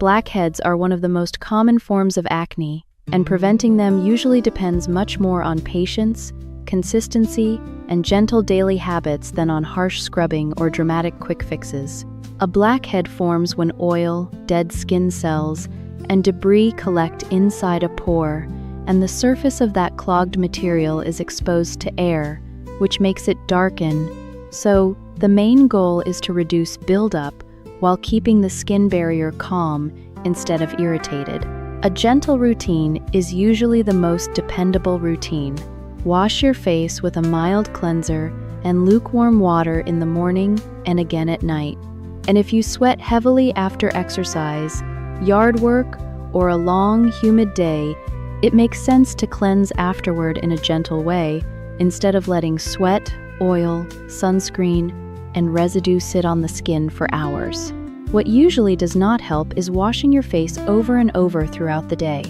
Blackheads are one of the most common forms of acne, and preventing them usually depends much more on patience, consistency, and gentle daily habits than on harsh scrubbing or dramatic quick fixes. A blackhead forms when oil, dead skin cells, and debris collect inside a pore, and the surface of that clogged material is exposed to air, which makes it darken. So, the main goal is to reduce buildup while keeping the skin barrier calm instead of irritated. A gentle routine is usually the most dependable routine. Wash your face with a mild cleanser and lukewarm water in the morning and again at night. And if you sweat heavily after exercise, yard work, or a long, humid day, it makes sense to cleanse afterward in a gentle way instead of letting sweat, oil, sunscreen, and residue sit on the skin for hours. What usually does not help is washing your face over and over throughout the day,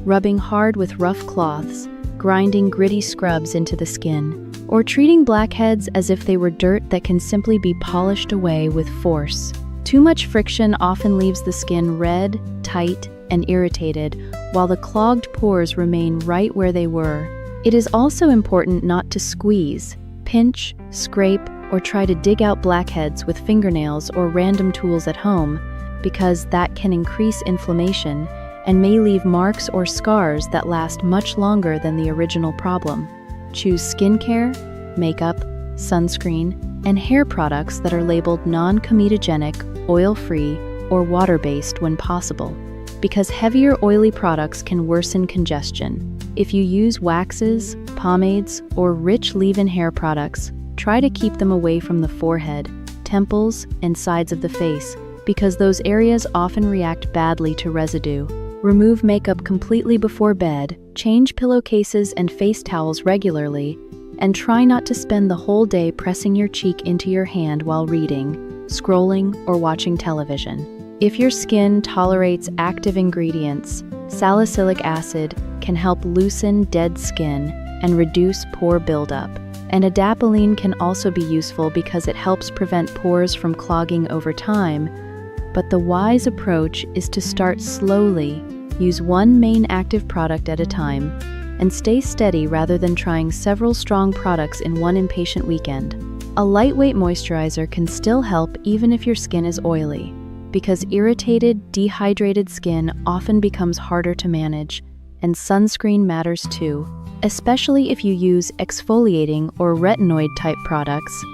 rubbing hard with rough cloths, grinding gritty scrubs into the skin, or treating blackheads as if they were dirt that can simply be polished away with force. Too much friction often leaves the skin red, tight, and irritated, while the clogged pores remain right where they were. It is also important not to squeeze, pinch, scrape, or try to dig out blackheads with fingernails or random tools at home, because that can increase inflammation and may leave marks or scars that last much longer than the original problem. Choose skincare, makeup, sunscreen, and hair products that are labeled non-comedogenic, oil-free, or water-based when possible, because heavier oily products can worsen congestion. If you use waxes, pomades, or rich leave-in hair products, try to keep them away from the forehead, temples, and sides of the face, because those areas often react badly to residue. Remove makeup completely before bed, change pillowcases and face towels regularly, and try not to spend the whole day pressing your cheek into your hand while reading, scrolling, or watching television. If your skin tolerates active ingredients, salicylic acid can help loosen dead skin and reduce pore buildup. And adapalene can also be useful because it helps prevent pores from clogging over time. But the wise approach is to start slowly, use one main active product at a time, and stay steady rather than trying several strong products in one impatient weekend. A lightweight moisturizer can still help even if your skin is oily, because irritated, dehydrated skin often becomes harder to manage, and sunscreen matters too, especially if you use exfoliating or retinoid-type products.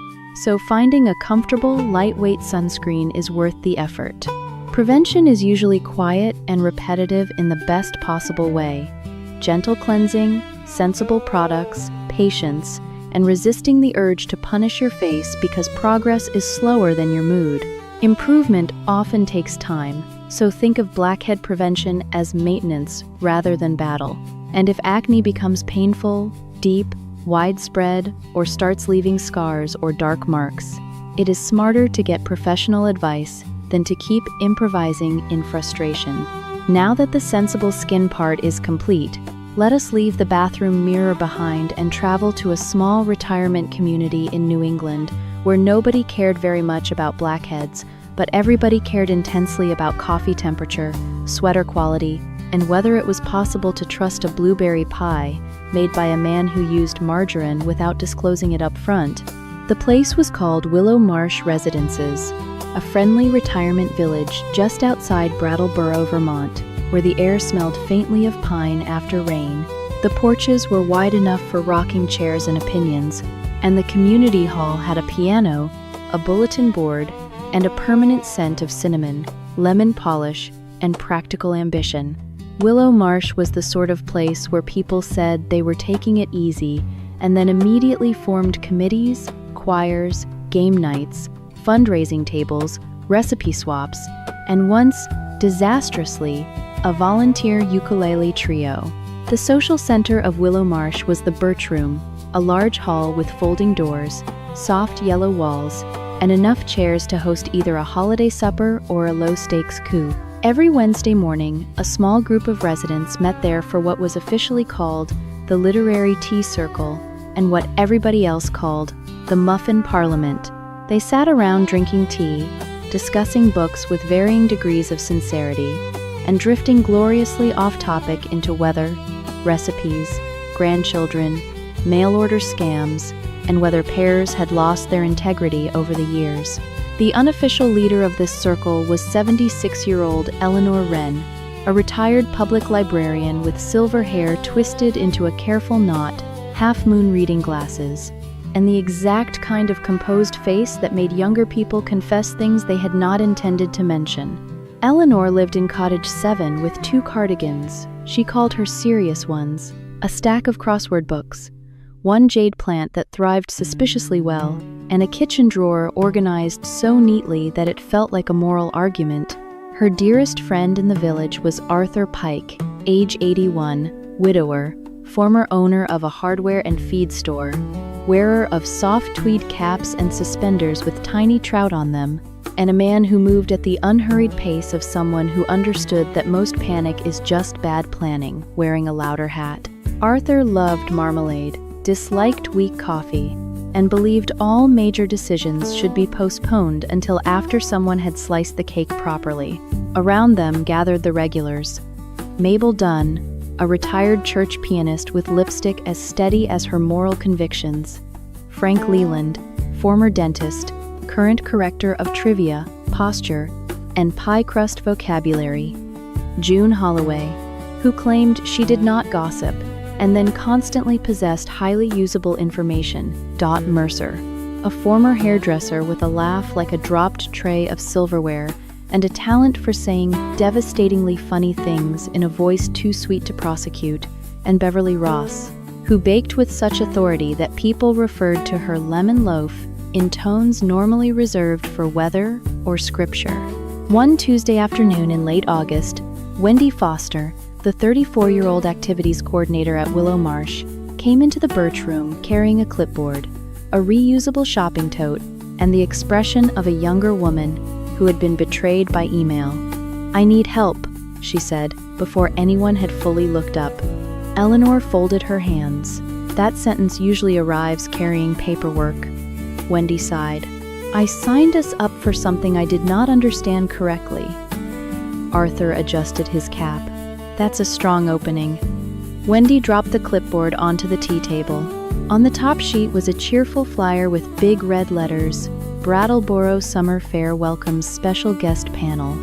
So finding a comfortable, lightweight sunscreen is worth the effort. Prevention is usually quiet and repetitive in the best possible way. Gentle cleansing, sensible products, patience, and resisting the urge to punish your face because progress is slower than your mood. Improvement often takes time, so think of blackhead prevention as maintenance rather than battle. And if acne becomes painful, deep, widespread, or starts leaving scars or dark marks, it is smarter to get professional advice than to keep improvising in frustration. Now that the sensible skin part is complete, let us leave the bathroom mirror behind and travel to a small retirement community in New England where nobody cared very much about blackheads, but everybody cared intensely about coffee temperature, sweater quality, and whether it was possible to trust a blueberry pie made by a man who used margarine without disclosing it up front. The place was called Willow Marsh Residences, a friendly retirement village just outside Brattleboro, Vermont, where the air smelled faintly of pine after rain. The porches were wide enough for rocking chairs and opinions, and the community hall had a piano, a bulletin board, and a permanent scent of cinnamon, lemon polish, and practical ambition. Willow Marsh was the sort of place where people said they were taking it easy and then immediately formed committees, choirs, game nights, fundraising tables, recipe swaps, and once, disastrously, a volunteer ukulele trio. The social center of Willow Marsh was the Birch Room, a large hall with folding doors, soft yellow walls, and enough chairs to host either a holiday supper or a low-stakes coup. Every Wednesday morning, a small group of residents met there for what was officially called the Literary Tea Circle and what everybody else called the Muffin Parliament. They sat around drinking tea, discussing books with varying degrees of sincerity, and drifting gloriously off-topic into weather, recipes, grandchildren, mail-order scams, and whether pears had lost their integrity over the years. The unofficial leader of this circle was 76-year-old Eleanor Wren, a retired public librarian with silver hair twisted into a careful knot, half-moon reading glasses, and the exact kind of composed face that made younger people confess things they had not intended to mention. Eleanor lived in Cottage 7 with 2 cardigans. She called her serious ones, a stack of crossword books, 1 jade plant that thrived suspiciously well, and a kitchen drawer organized so neatly that it felt like a moral argument. Her dearest friend in the village was Arthur Pike, age 81, widower, former owner of a hardware and feed store, wearer of soft tweed caps and suspenders with tiny trout on them, and a man who moved at the unhurried pace of someone who understood that most panic is just bad planning, wearing a louder hat. Arthur loved marmalade, disliked weak coffee, and believed all major decisions should be postponed until after someone had sliced the cake properly. Around them gathered the regulars. Mabel Dunn, a retired church pianist with lipstick as steady as her moral convictions. Frank Leland, former dentist, current corrector of trivia, posture, and pie crust vocabulary. June Holloway, who claimed she did not gossip, and then constantly possessed highly usable information. Dot Mercer, a former hairdresser with a laugh like a dropped tray of silverware and a talent for saying devastatingly funny things in a voice too sweet to prosecute, and Beverly Ross, who baked with such authority that people referred to her lemon loaf in tones normally reserved for weather or scripture. One Tuesday afternoon in late August, Wendy Foster, the 34-year-old activities coordinator at Willow Marsh, came into the Birch Room carrying a clipboard, a reusable shopping tote, and the expression of a younger woman who had been betrayed by email. "I need help," she said, before anyone had fully looked up. Eleanor folded her hands. "That sentence usually arrives carrying paperwork." Wendy sighed. "I signed us up for something I did not understand correctly." Arthur adjusted his cap. "That's a strong opening." Wendy dropped the clipboard onto the tea table. On the top sheet was a cheerful flyer with big red letters, "Brattleboro Summer Fair welcomes special guest panel,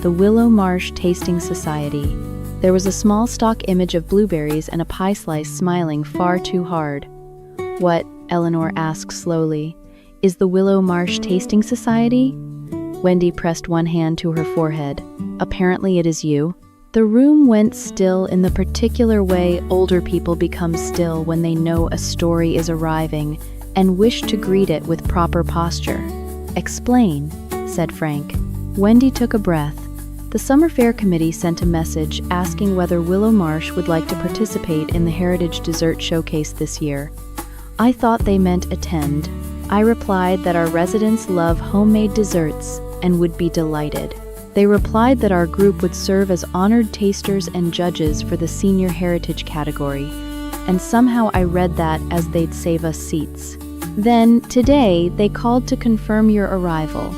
the Willow Marsh Tasting Society." There was a small stock image of blueberries and a pie slice smiling far too hard. "What?" Eleanor asked slowly. "Is the Willow Marsh Tasting Society?" Wendy pressed one hand to her forehead. "Apparently it is you." The room went still in the particular way older people become still when they know a story is arriving and wish to greet it with proper posture. "Explain," said Frank. Wendy took a breath. The Summer Fair Committee sent a message asking whether Willow Marsh would like to participate in the Heritage Dessert Showcase this year. I thought they meant attend. I replied that our residents love homemade desserts and would be delighted. They replied that our group would serve as honored tasters and judges for the Senior Heritage category, and somehow I read that as they'd save us seats. Then, today, they called to confirm your arrival,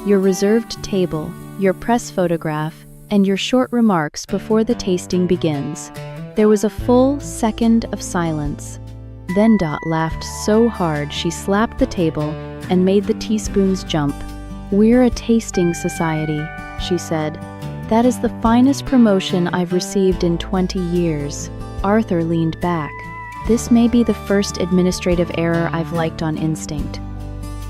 your reserved table, your press photograph, and your short remarks before the tasting begins. There was a full second of silence. Then Dot laughed so hard she slapped the table and made the teaspoons jump. "We're a tasting society," she said. "That is the finest promotion I've received in 20 years. Arthur leaned back. "This may be the first administrative error I've liked on instinct."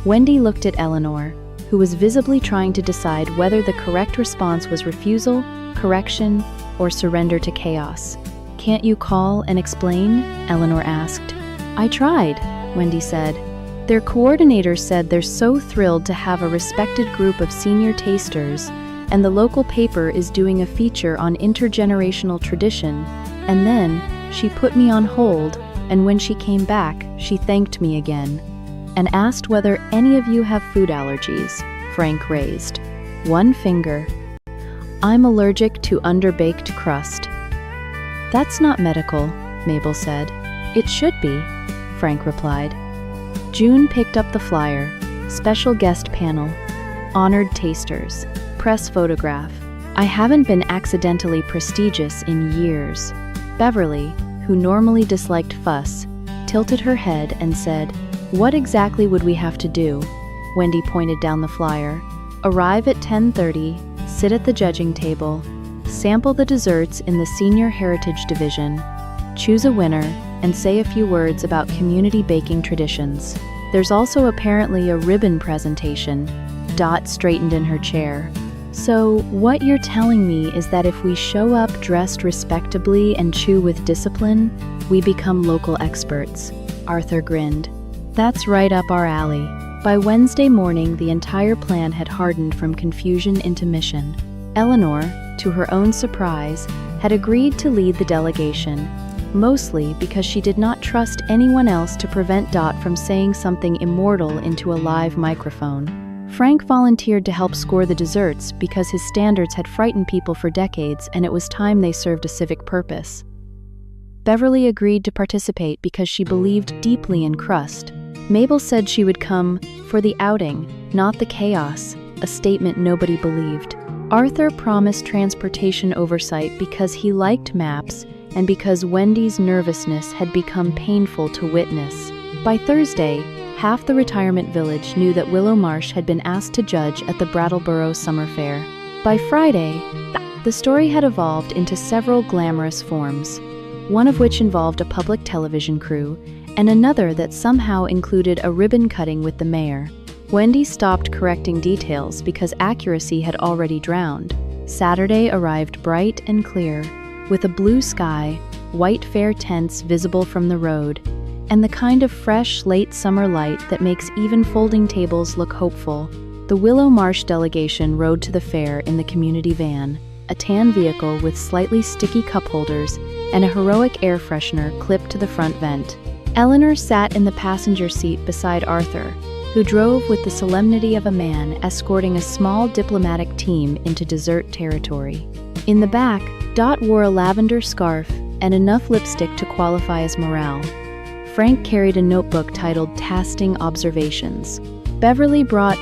Wendy looked at Eleanor, who was visibly trying to decide whether the correct response was refusal, correction, or surrender to chaos. "Can't you call and explain?" Eleanor asked. "I tried," Wendy said. "Their coordinator said they're so thrilled to have a respected group of senior tasters, and the local paper is doing a feature on intergenerational tradition, and then she put me on hold, and when she came back, she thanked me again, and asked whether any of you have food allergies." Frank raised one finger. "I'm allergic to underbaked crust." "That's not medical," Mabel said. "It should be," Frank replied. June picked up the flyer, special guest panel, honored tasters, press photograph, I haven't been accidentally prestigious in years. Beverly, who normally disliked fuss, tilted her head and said, "What exactly would we have to do?" Wendy pointed down the flyer. "Arrive at 10:30, sit at the judging table, sample the desserts in the Senior Heritage Division, choose a winner, and say a few words about community baking traditions. There's also apparently a ribbon presentation." Dot straightened in her chair. "So, what you're telling me is that if we show up dressed respectably and chew with discipline, we become local experts." Arthur grinned. "That's right up our alley." By Wednesday morning, the entire plan had hardened from confusion into mission. Eleanor, to her own surprise, had agreed to lead the delegation, mostly because she did not trust anyone else to prevent Dot from saying something immortal into a live microphone. Frank volunteered to help score the desserts because his standards had frightened people for decades and it was time they served a civic purpose. Beverly agreed to participate because she believed deeply in crust. Mabel said she would come for the outing, not the chaos, a statement nobody believed. Arthur promised transportation oversight because he liked maps and because Wendy's nervousness had become painful to witness. By Thursday, half the retirement village knew that Willow Marsh had been asked to judge at the Brattleboro Summer Fair. By Friday, the story had evolved into several glamorous forms, one of which involved a public television crew, and another that somehow included a ribbon cutting with the mayor. Wendy stopped correcting details because accuracy had already drowned. Saturday arrived bright and clear, with a blue sky, white fair tents visible from the road, and the kind of fresh, late summer light that makes even folding tables look hopeful. The Willow Marsh delegation rode to the fair in the community van, a tan vehicle with slightly sticky cup holders and a heroic air freshener clipped to the front vent. Eleanor sat in the passenger seat beside Arthur, who drove with the solemnity of a man escorting a small diplomatic team into dessert territory. In the back, Dot wore a lavender scarf and enough lipstick to qualify as morale. Frank carried a notebook titled Tasting Observations. Beverly brought